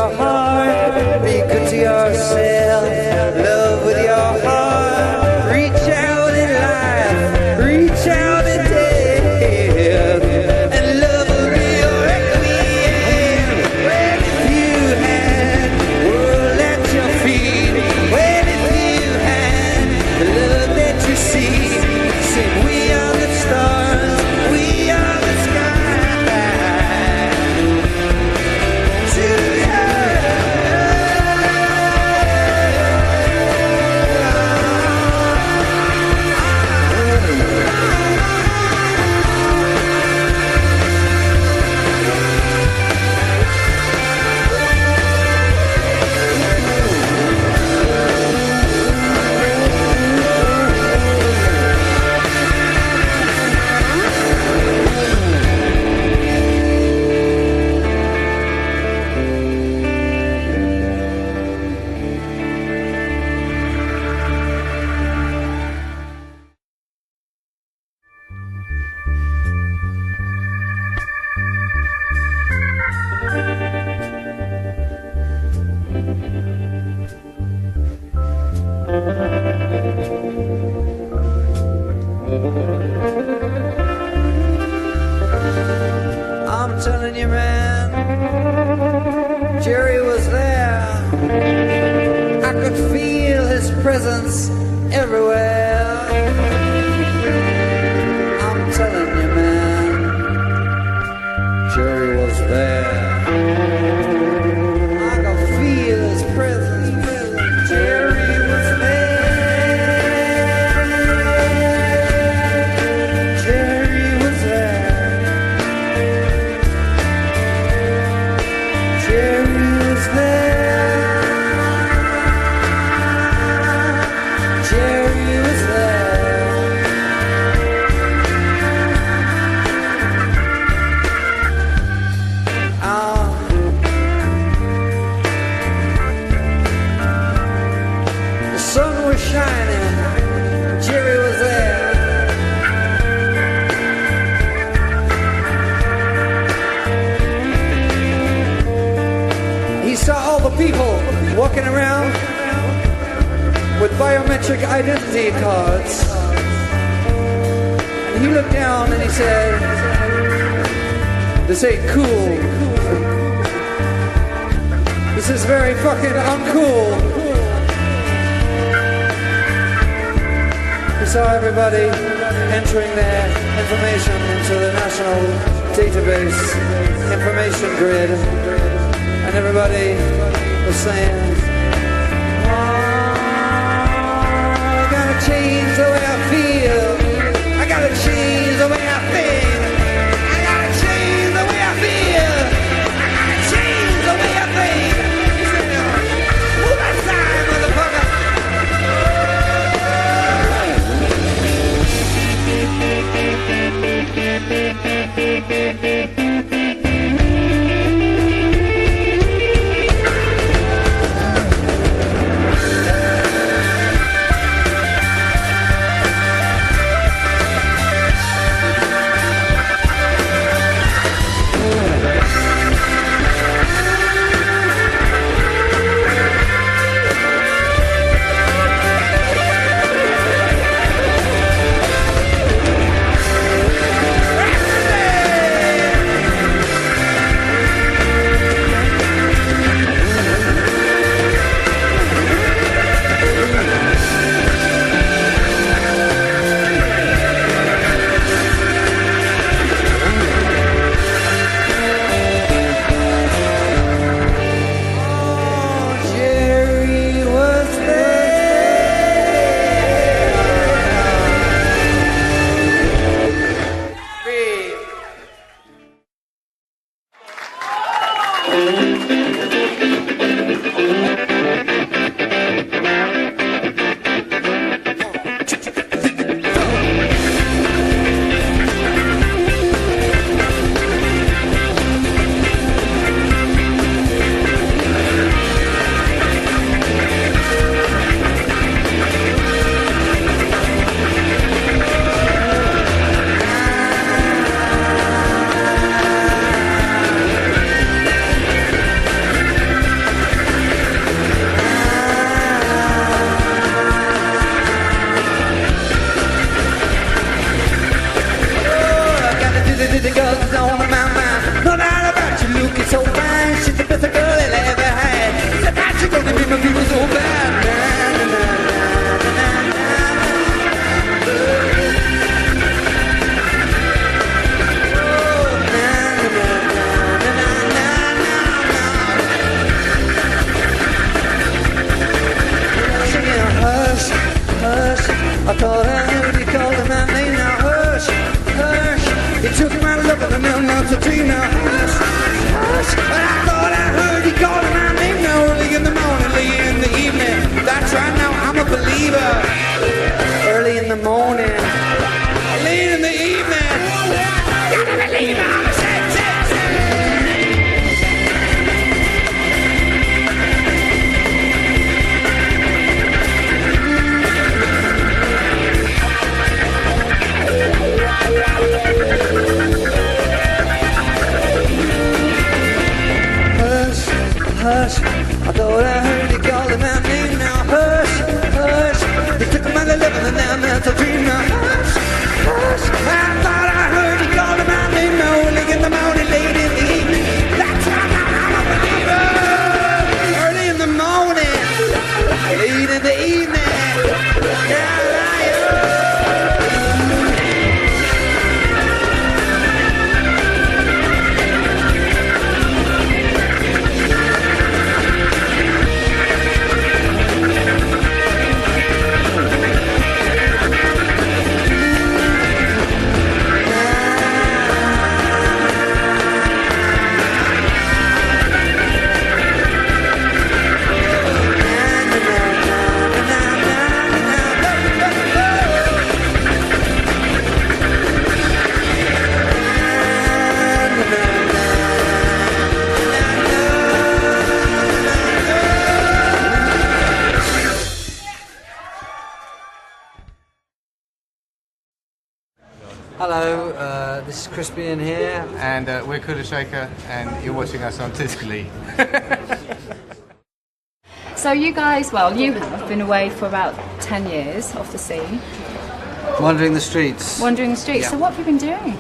your heart. Be good to yourself. Love with your heart. Reach out in life. Reach out in death. And love will be your requiem. Well, if you had the world at your feet. Well, if you had the love that you see. Sing, we are the stars. We are the sky. I'm telling you, man, Jerry was there. I could feel his presence everywhere. I'm telling you, man, Jerry was there. I could feel his presence. Jerry was there. Jerry was there. Jerry was there. Jerry was there. The sun was shining. Jerry was there. He saw all the people walking around with biometric identity cards. And he looked down and he said, "This ain't cool. This is very fucking uncool." He saw everybody entering their information into the national database information grid. And everybody was saying, "Oh, I gotta change the way I feel. I gotta change the way I think. I gotta change the way I feel. I gotta change the way I think." He said, "Move that side, motherfucker." pretty girl is on my mind. No doubt about you, looking so fine. She's the best girl I'll ever had. Said that she's gonna make my people so bad. Na, na, na, na, na, na. Hush, hush, I thought I heard you calling my name. Now hush, hush, you took my love and I'm not to dream. Now hush, hush, but I thought I heard you calling my name. Now early in the morning, late in the evening. That's right, now I'm a believer. Early in the morning, late in the evening. I'm a believer, I'm a sex. Hush, hush, I thought I heard you calling my name. Now hush, hush, you took my love and now that's a dream. Now hush, hush, I thought I heard you calling my name. Now early in the morning, late in the evening. That's why I'm a believer. Early in the morning, late in the evening. Now Hello, this is Crispian here, and we're Kula Shaker, and you're watching us on Tiscali. So you guys, well, you have been away for about 10 years off the scene. Wandering the streets. Wandering the streets. Yeah. So what have you been doing?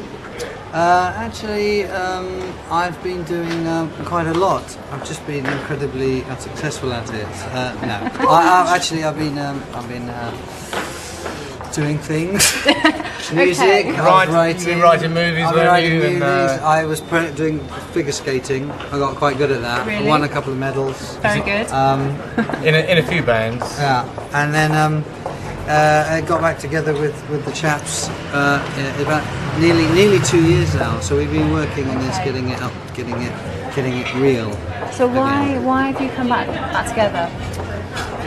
Actually, I've been doing quite a lot. I've just been incredibly unsuccessful at it. No, I've been doing things. Music. Okay. I was writing. Writing movies, I've been writing movies. I was doing figure skating. I got quite good at that. Really? I won a couple of medals. Very good. in a few bands. Yeah, and then I got back together with the chaps about nearly 2 years now. So we've been working on this, getting it up, getting it real. So again. why have you come back together?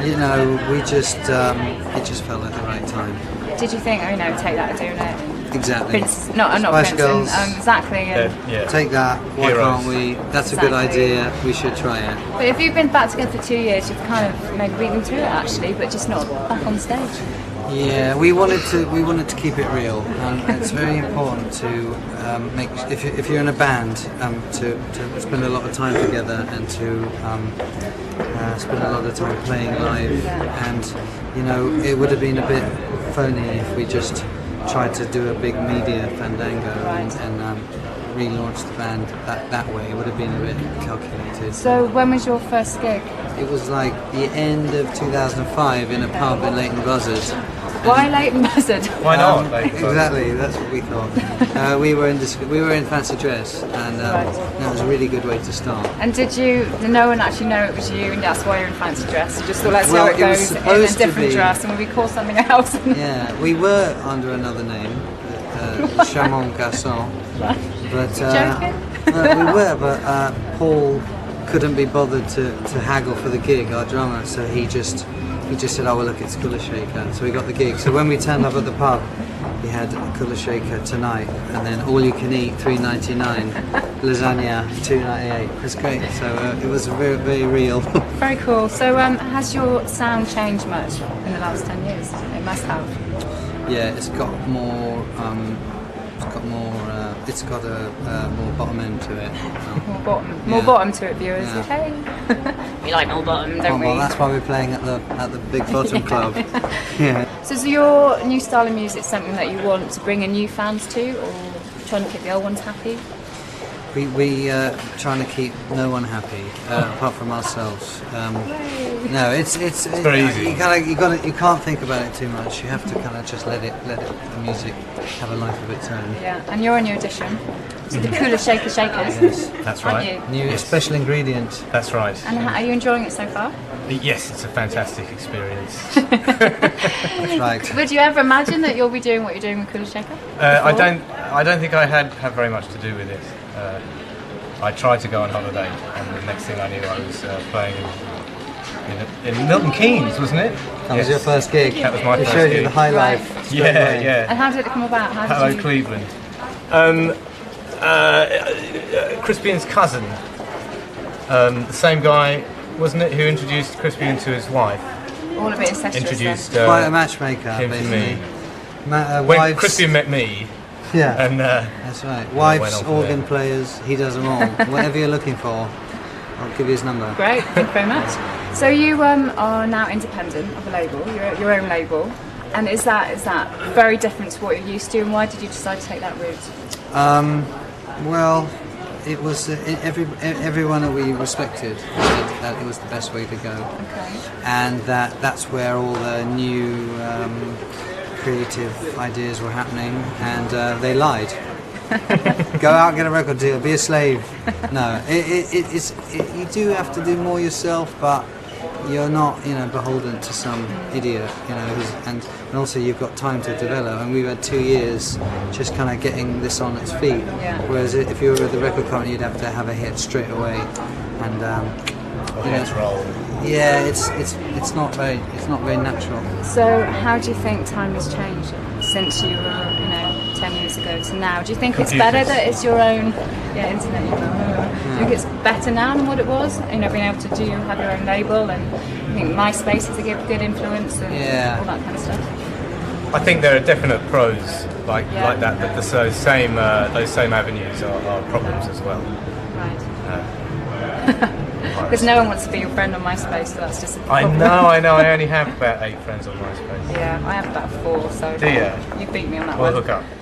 You know, we just it just felt at the right time. Did you think, take that and doing it? Exactly. Not Spice Prince, Girls. exactly. And, Yeah. Take that. Why Heroes. can't we? That's a good Exactly. idea. We should try it. But if you've been back together for 2 years, you've kind of maybe beaten through it actually, but just not back on stage. Yeah, we wanted to keep it real, and it's very important to make if you're in a band to spend a lot of time together and to spend a lot of time playing live. And you know, it would have been a bit phony if we just tried to do a big media fandango and relaunch the band that way. It would have been a bit calculated. So when was your first gig? It was like the end of 2005 in a pub in Leighton Buzzard. Why Leighton Buzzard? Why not? Like, Exactly, that's what we thought. we were in fancy dress, and that was a really good way to start. And did no one actually know it was you, and that's why you're in fancy dress? You just thought, let's see Well, how it it was goes in a supposed to different be. dress, and we call something else. Yeah, we were under another name, Chamon Garçon, but Joking? we were, but Paul couldn't be bothered to haggle for the gig, our drummer, so he just said, oh well, look, it's Kula Shaker. So we got the gig. So when we turned up at the pub, we had Kula Shaker tonight, and then all you can eat, $3.99, lasagna, $2.98. It was great. So it was very, very real. Very cool. So has your sound changed much in the last 10 years? It must have. Yeah, it's got more. It's got a more bottom end to it. More bottom to it, viewers. Yeah. Hey, we like more bottom, don't we? Well, that's why we're playing at the Big Bottom Club. Yeah. So is your new style of music something that you want to bring in new fans to, or trying to keep the old ones happy? We trying to keep no one happy apart from ourselves. No, it's very easy. You can't think about it too much. You have to kind of just let the music have a life of its own. Yeah, and you're a new addition to the Kula Shakers, Yes, That's aren't right. you? new special ingredient. That's right. And are you enjoying it so far? Yes, it's a fantastic experience. That's right. Would you ever imagine that you'll be doing what you're doing with Kula Shaker? I don't think I had very much to do with it. I tried to go on holiday, and the next thing I knew, I was playing in Milton Keynes, wasn't it? That was your first gig. That was my It first showed you gig. the high Right. life. straight Yeah, away. yeah. And how did it come about? How Hello, did you... Cleveland. Crispian's cousin, the same guy, wasn't it, who introduced Crispian to his wife? All of it incestuous Introduced Quite a matchmaker, him to basically. me. When Wives, Crispian met me, yeah, and that's right. went Wives, on from organ there. players, he does them all. Whatever you're looking for, I'll give you his number. then? Great, thank you very much. So you are now independent of a label, your own label. And is that very different to what you're used to, and why did you decide to take that route? Well, it was everyone that we respected said that it was the best way to go, Okay. and that's where all the new creative ideas were happening, and they lied. Go out and get a record deal, be a slave. No, you do have to do more yourself, but you're not, beholden to some idiot, and also you've got time to develop, and we've had 2 years just kind of getting this on its feet. Yeah. Whereas if you were with the record company, you'd have to have a hit straight away, and let's roll. yeah, it's not very natural. So how do you think time has changed since you were, 10 years ago to now? Do you think it's better Computers. that it's your own, internet? Do you think it's better now than what it was? Being able to have your own label, and I think MySpace is a good influence and Yeah. all that kind of stuff. I think there are definite pros like Yeah. that, but those same avenues are problems as well. Right. Because no one wants to be your friend on MySpace, so that's just a I problem. know. I only have about 8 friends on MySpace. Yeah, I have about 4, so Do you? you beat me on that We'll one. hook up.